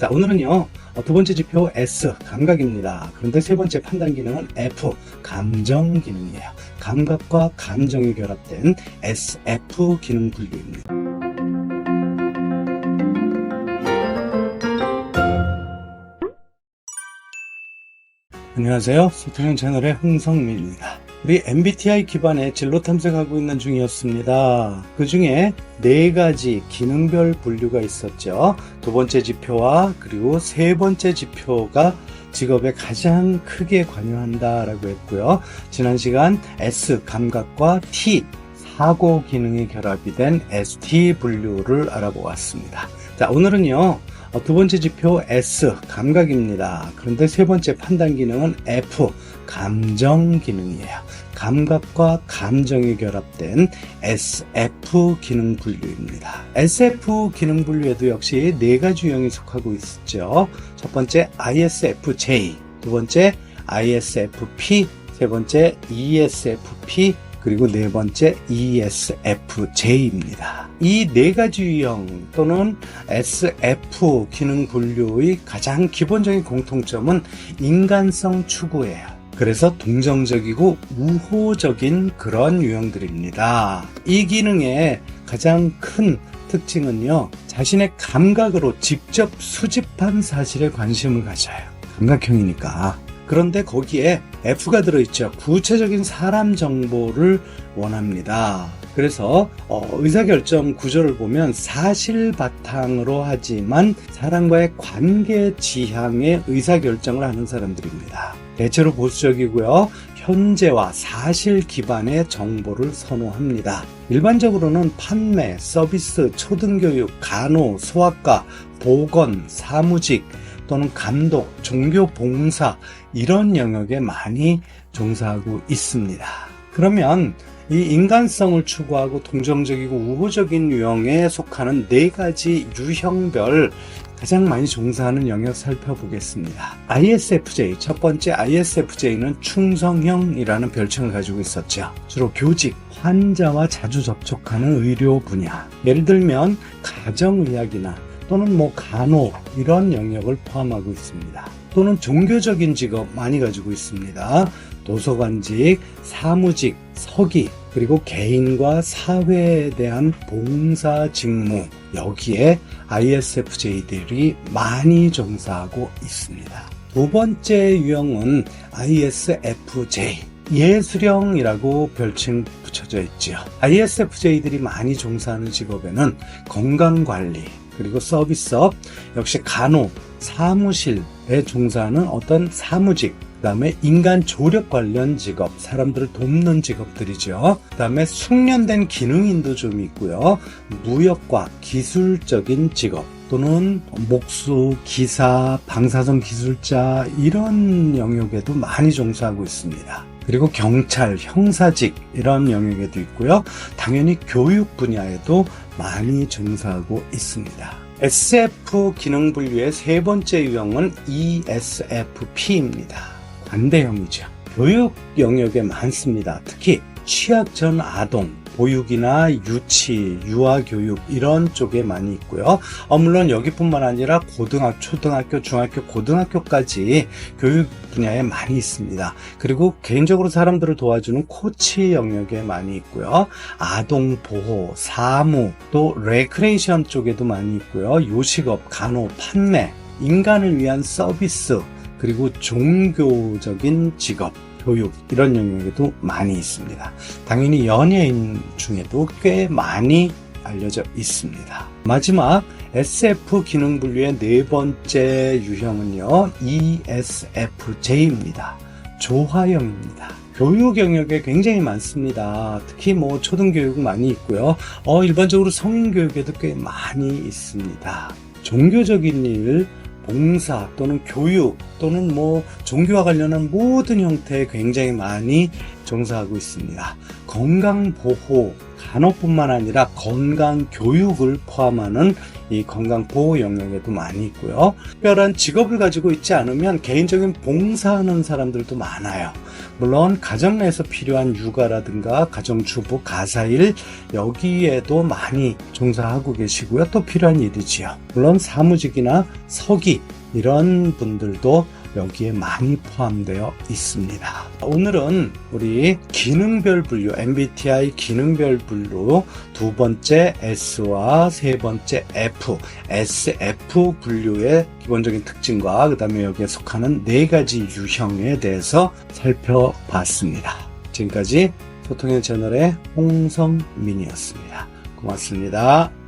자, 오늘은요, 두 번째 지표 S, 감각입니다. 그런데 세 번째 판단 기능은 F, 감정 기능이에요. 감각과 감정이 결합된 SF 기능 분류입니다. 안녕하세요. 소통형 채널의 홍성민입니다. 우리 MBTI 기반의 진로 탐색하고 있는 중이었습니다. 그 중에 4가지 기능별 분류가 있었죠. 두 번째 지표와 그리고 세 번째 지표가 직업에 가장 크게 관여한다라고 했고요. 지난 시간 S, 감각과 T, 사고 기능이 결합이 된 ST 분류를 알아보았습니다. 자, 오늘은요. 두 번째 지표 S, 감각입니다. 그런데 세 번째 판단 기능은 F, 감정 기능이에요. 감각과 감정이 결합된 SF 기능 분류입니다. SF 기능 분류에도 역시 4가지 유형이 속하고 있었죠. 첫 번째 ISFJ, 두 번째 ISFP, 세 번째 ESFP, 그리고 네 번째 ESFJ입니다. 이 4가지 유형 또는 SF 기능 분류의 가장 기본적인 공통점은 인간성 추구예요. 그래서 동정적이고 우호적인 그런 유형들입니다. 이 기능의 가장 큰 특징은요, 자신의 감각으로 직접 수집한 사실에 관심을 가져요. 감각형이니까. 그런데 거기에 F가 들어있죠. 구체적인 사람 정보를 원합니다. 그래서 의사결정 구조를 보면 사실 바탕으로 하지만 사람과의 관계 지향의 의사결정을 하는 사람들입니다. 대체로 보수적이고요. 현재와 사실 기반의 정보를 선호합니다. 일반적으로는 판매, 서비스, 초등교육, 간호, 소아과, 보건, 사무직 또는 감독, 종교 봉사 이런 영역에 많이 종사하고 있습니다. 그러면 이 인간성을 추구하고 동정적이고 우호적인 유형에 속하는 4가지 유형별 가장 많이 종사하는 영역 살펴보겠습니다. ISFJ, 첫 번째 ISFJ는 충성형이라는 별칭을 가지고 있었죠. 주로 교직, 환자와 자주 접촉하는 의료 분야, 예를 들면 가정의학이나 또는 간호 이런 영역을 포함하고 있습니다. 또는 종교적인 직업 많이 가지고 있습니다. 도서관직, 사무직, 서기, 그리고 개인과 사회에 대한 봉사 직무, 여기에 ISFJ들이 많이 종사하고 있습니다. 두 번째 유형은 ISFJ, 예술형이라고 별칭 붙여져 있죠. ISFJ들이 많이 종사하는 직업에는 건강관리, 그리고 서비스업, 역시 간호, 사무실에 종사하는 어떤 사무직, 그 다음에 인간 조력 관련 직업, 사람들을 돕는 직업들이죠. 그 다음에 숙련된 기능인도 좀 있고요. 무역과 기술적인 직업, 또는 목수, 기사, 방사선 기술자 이런 영역에도 많이 종사하고 있습니다. 그리고 경찰, 형사직 이런 영역에도 있고요. 당연히 교육 분야에도 많이 종사하고 있습니다. SF 기능 분류의 세 번째 유형은 ESFP입니다. 반대형이죠. 교육 영역에 많습니다. 특히 취약 전 아동, 보육이나 유치, 유아교육 이런 쪽에 많이 있고요. 물론 여기뿐만 아니라 고등학교, 초등학교, 중학교, 고등학교까지 교육 분야에 많이 있습니다. 그리고 개인적으로 사람들을 도와주는 코치 영역에 많이 있고요. 아동 보호, 사무, 또 레크레이션 쪽에도 많이 있고요. 요식업, 간호, 판매, 인간을 위한 서비스, 그리고 종교적인 직업, 교육 이런 영역에도 많이 있습니다. 당연히 연예인 중에도 꽤 많이 알려져 있습니다. 마지막 SF 기능 분류의 네 번째 유형은요, ESFJ입니다. 조화형입니다. 교육 영역에 굉장히 많습니다. 특히 초등교육 많이 있고요. 일반적으로 성인교육에도 꽤 많이 있습니다. 종교적인 일, 봉사 또는 교육 또는 종교와 관련한 모든 형태에 굉장히 많이 종사하고 있습니다. 건강보호, 간호뿐만 아니라 건강교육을 포함하는 이 건강보호 영역에도 많이 있고요. 특별한 직업을 가지고 있지 않으면 개인적인 봉사하는 사람들도 많아요. 물론 가정 내에서 필요한 육아라든가 가정주부, 가사일 여기에도 많이 종사하고 계시고요. 또 필요한 일이지요. 물론 사무직이나 서기 이런 분들도 여기에 많이 포함되어 있습니다. 오늘은 우리 기능별 분류, MBTI 기능별 분류 두 번째 S와 세 번째 F, SF 분류의 기본적인 특징과 그 다음에 여기에 속하는 네 가지 유형에 대해서 살펴봤습니다. 지금까지 소통의 채널의 홍성민이었습니다. 고맙습니다.